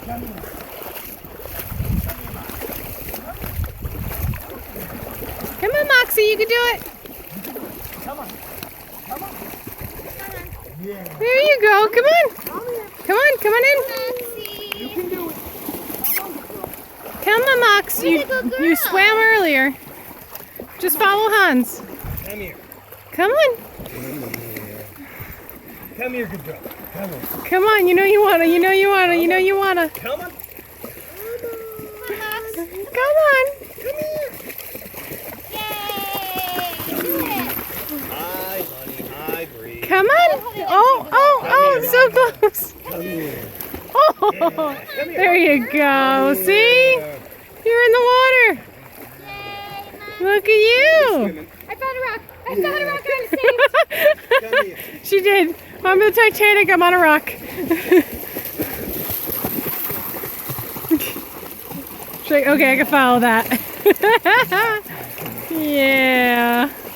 Come on, Moxie, you can do it. Come on. Come on. Yeah. There you go. Come on. Come on, come on in. You can do it. Come on, Mox. You swam earlier. Just follow Hans. Come here. Come on. Come here, good girl. Come on. Come on. You know you wanna. You know you wanna. You know you wanna. Come on. Come on. Hi, honey. Hi, Bree. Come on. Oh, so close. Come here. Oh, Come here. there you go. See? You're in the water. Look at you. I found a rock. I found a rock. I'm safe. Come here. She did. I'm the Titanic. I'm on a rock. Okay, I can follow that. Yeah.